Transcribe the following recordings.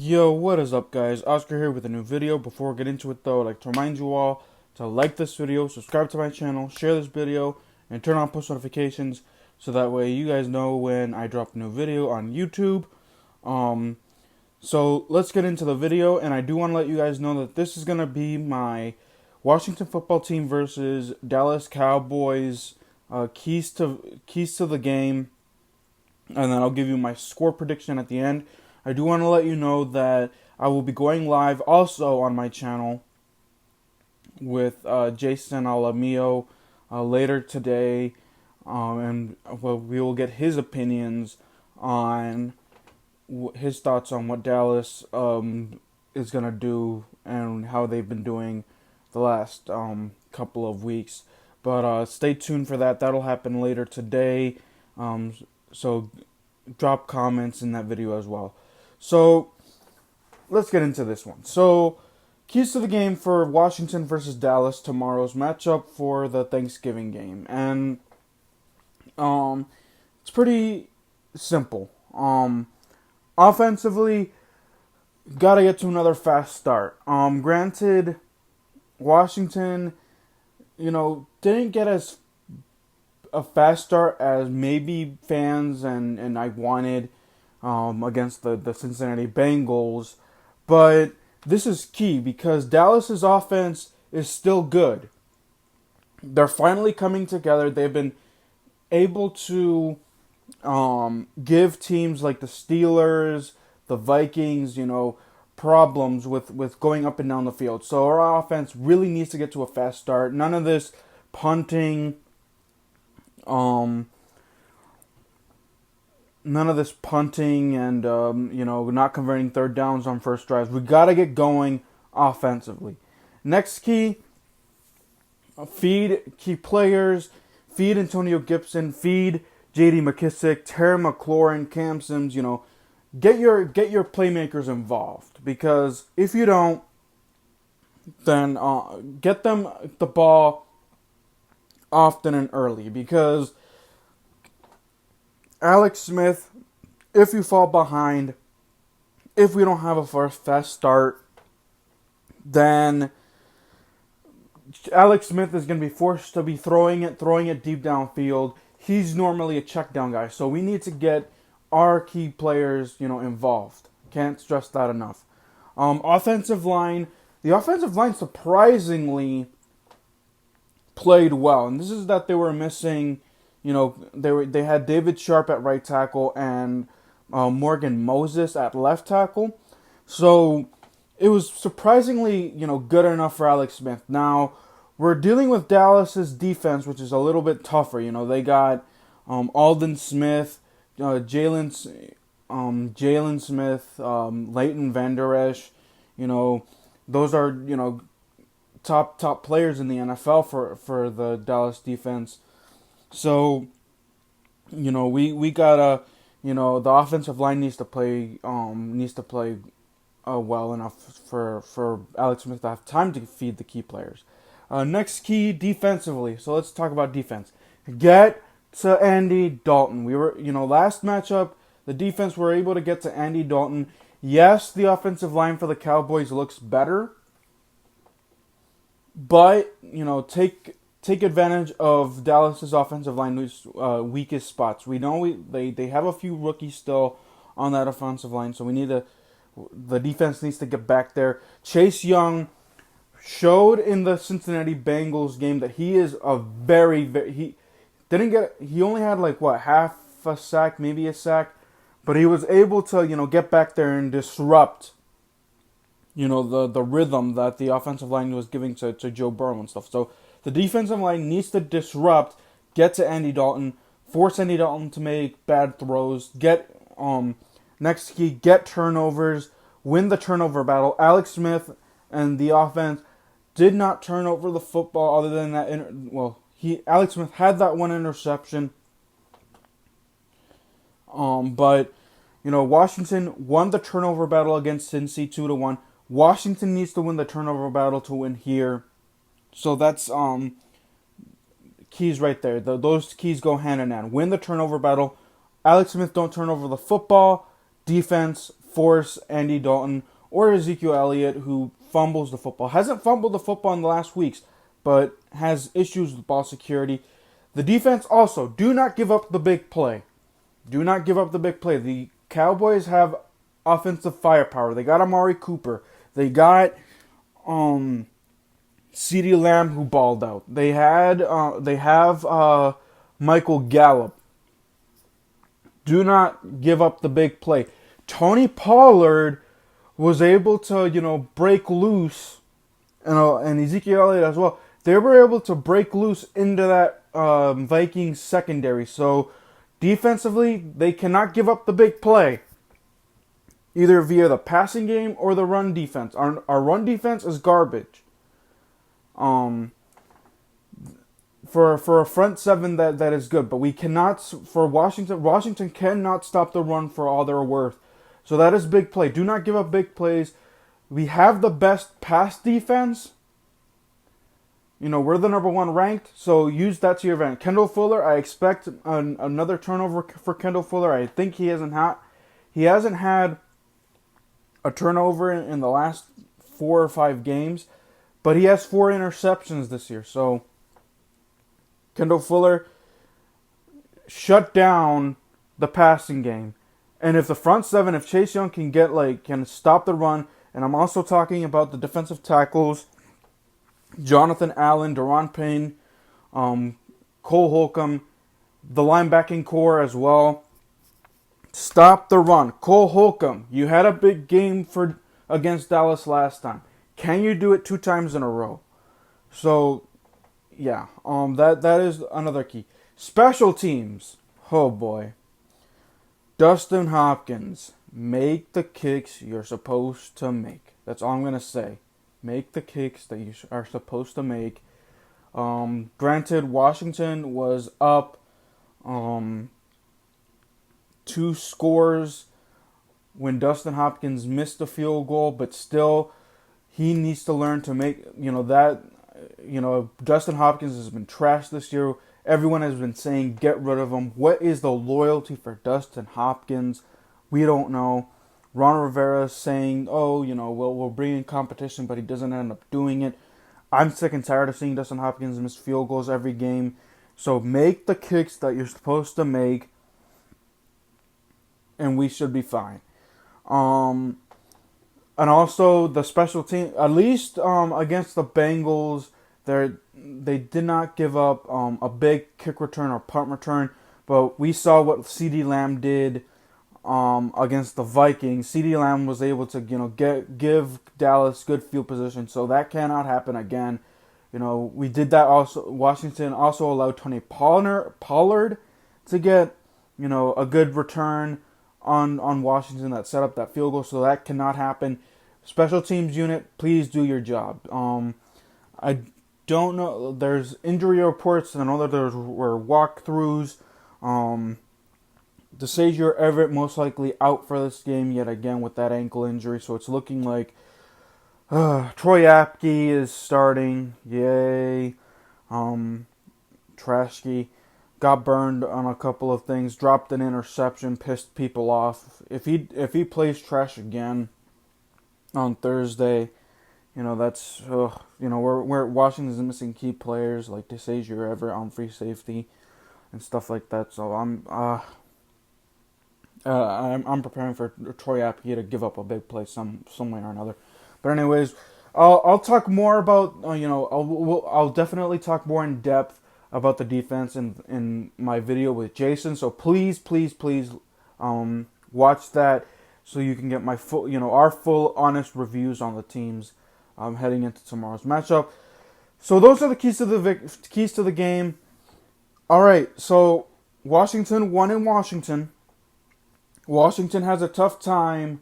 Yo, what is up guys? Oscar here with a new video. Before we get into it though, I'd like to remind you all to like this video, subscribe to my channel, share this video, and turn on post notifications so that way you guys know when I drop a new video on YouTube. So let's get into the video, and I do want to let you guys know that this is going to be my Washington football team versus Dallas Cowboys keys to the game, and then I'll give you my score prediction at the end. I do want to let you know that I will be going live also on my channel with Jason Alamio later today, and we will get his opinions on his thoughts on what Dallas is going to do and how they've been doing the last couple of weeks. But stay tuned for that. That'll happen later today. So drop comments in that video as well. So, let's get into this one. So, keys to the game for Washington versus Dallas, tomorrow's matchup for the Thanksgiving game. And, it's pretty simple. Offensively, gotta get to another fast start. Granted, Washington, didn't get as a fast start as maybe fans and I wanted against the Cincinnati Bengals, but this is key because Dallas's offense is still good. They're finally coming together. They've been able to give teams like the Steelers, the Vikings, problems with going up and down the field. So our offense really needs to get to a fast start. None of this punting, and not converting third downs on first drives. We got to get going offensively. Next key, feed key players, feed Antonio Gibson, feed J.D. McKissick, Terry McLaurin, Cam Sims. Get your playmakers involved, because if you don't, then get them the ball often and early, because Alex Smith, if you fall behind, if we don't have a fast start, then Alex Smith is going to be forced to be throwing it deep downfield. He's normally a check down guy, so we need to get our key players, involved. Can't stress that enough. Offensive line, the offensive line surprisingly played well, and this is that they were missing. They had David Sharp at right tackle and Morgan Moses at left tackle. So it was surprisingly, good enough for Alex Smith. Now, we're dealing with Dallas's defense, which is a little bit tougher. They got Aldon Smith, Jalen Smith, Leighton Vander Esch. Those are, top players in the NFL for the Dallas defense. So, we gotta, the offensive line needs to play well enough for Alex Smith to have time to feed the key players. Next key, defensively. So let's talk about defense. Get to Andy Dalton. We were, last matchup, the defense were able to get to Andy Dalton. Yes, the offensive line for the Cowboys looks better, but, take advantage of Dallas's offensive line's weakest spots. We know they have a few rookies still on that offensive line, so the defense needs to get back there. Chase Young showed in the Cincinnati Bengals game that he is he only had half a sack, maybe a sack, but he was able to get back there and disrupt the rhythm that the offensive line was giving to Joe Burrow and stuff. So the defensive line needs to disrupt, get to Andy Dalton, force Andy Dalton to make bad throws, get next key, get turnovers, win the turnover battle. Alex Smith and the offense did not turn over the football other than that. Alex Smith had that one interception. But Washington won the turnover battle against Cincy 2-1. Washington needs to win the turnover battle to win here. So that's keys right there. Those keys go hand in hand. Win the turnover battle. Alex Smith don't turn over the football. Defense force Andy Dalton or Ezekiel Elliott, who fumbles the football. Hasn't fumbled the football in the last weeks, but has issues with ball security. The defense also, do not give up the big play. Do not give up the big play. The Cowboys have offensive firepower. They got Amari Cooper. They got CeeDee Lamb, who balled out. They have Michael Gallup. Do not give up the big play. Tony Pollard was able to, break loose, and Ezekiel Elliott as well. They were able to break loose into that Vikings secondary. So defensively, they cannot give up the big play, either via the passing game or the run defense. Our run defense is garbage. For a front seven that is good, but we cannot, for Washington cannot stop the run for all they're worth. So that is big play. Do not give up big plays. We have the best pass defense. We're the number 1 ranked, so use that to your advantage. Kendall Fuller, I expect another turnover for Kendall Fuller. I think he hasn't had a turnover in the last 4 or 5 games, but he has 4 interceptions this year. So Kendall Fuller shut down the passing game. And if the front seven, if Chase Young can stop the run, and I'm also talking about the defensive tackles, Jonathan Allen, Daron Payne, Cole Holcomb, the linebacking core as well. Stop the run. Cole Holcomb, you had a big game against Dallas last time. Can you do it 2 times in a row? So, yeah, that is another key. Special teams. Oh boy. Dustin Hopkins, make the kicks you're supposed to make. That's all I'm going to say. Make the kicks that you are supposed to make. Granted, Washington was up 2 scores when Dustin Hopkins missed a field goal, but still, he needs to learn to make, Dustin Hopkins has been trashed this year. Everyone has been saying, get rid of him. What is the loyalty for Dustin Hopkins? We don't know. Ron Rivera is saying, we'll bring in competition, but he doesn't end up doing it. I'm sick and tired of seeing Dustin Hopkins miss field goals every game. So make the kicks that you're supposed to make, and we should be fine. And also the special team, at least against the Bengals, they did not give up a big kick return or punt return, but we saw what CeeDee Lamb did against the Vikings. CeeDee Lamb was able to give Dallas good field position, so that cannot happen again. We did that also. Washington also allowed Tony Pollard to get a good return on Washington that set up that field goal, so that cannot happen. Special teams unit, please do your job. I don't know. There's injury reports. I know that there were walkthroughs. DeSazier Everett most likely out for this game yet again with that ankle injury. So it's looking like Troy Apke is starting. Yay. Trashke got burned on a couple of things. Dropped an interception. Pissed people off. If he plays trash again on Thursday, that's where Washington's missing key players like DeSazier Everett on free safety and stuff like that. So I'm preparing for Troy Apke to give up a big play some way or another. But anyways, I'll talk more about I'll definitely talk more in depth about the defense in my video with Jason. So please watch that so you can get my full our full honest reviews on the teams heading into tomorrow's matchup. So those are the keys to the game. All right, so Washington won in Washington. Washington has a tough time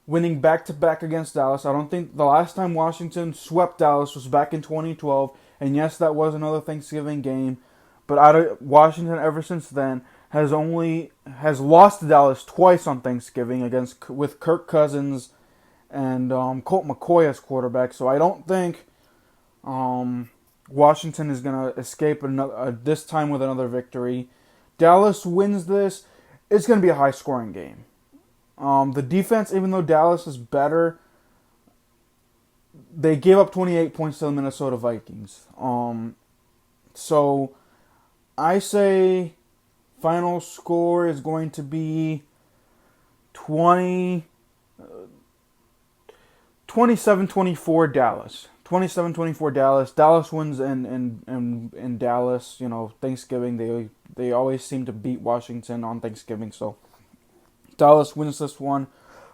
winning back-to-back against Dallas. I don't think the last time Washington swept Dallas was back in 2012. And yes, that was another Thanksgiving game. But Washington, ever since then, has lost to Dallas twice on Thanksgiving with Kirk Cousins and Colt McCoy as quarterback. So I don't think Washington is going to escape this time with another victory. Dallas wins this. It's going to be a high-scoring game. The defense, even though Dallas is better, they gave up 28 points to the Minnesota Vikings. So I say final score is going to be 27-24 Dallas. 27-24 Dallas. Dallas wins in Dallas. You know, Thanksgiving. They always seem to beat Washington on Thanksgiving. So Dallas wins this one.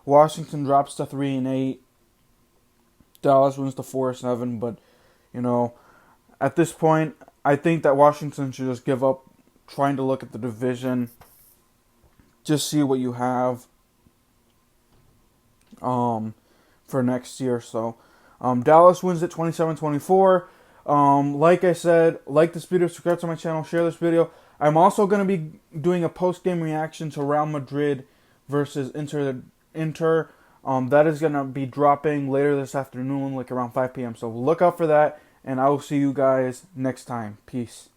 Washington drops to 3-8. Dallas wins to 4-7. But you know, at this point, I think that Washington should just give up trying to look at the division. Just see what you have for next year. So Dallas wins at 27-24. Like I said, like this video, subscribe to my channel, share this video. I'm also going to be doing a post-game reaction to Real Madrid versus Inter. That is going to be dropping later this afternoon, like around 5 p.m. So look out for that, and I will see you guys next time. Peace.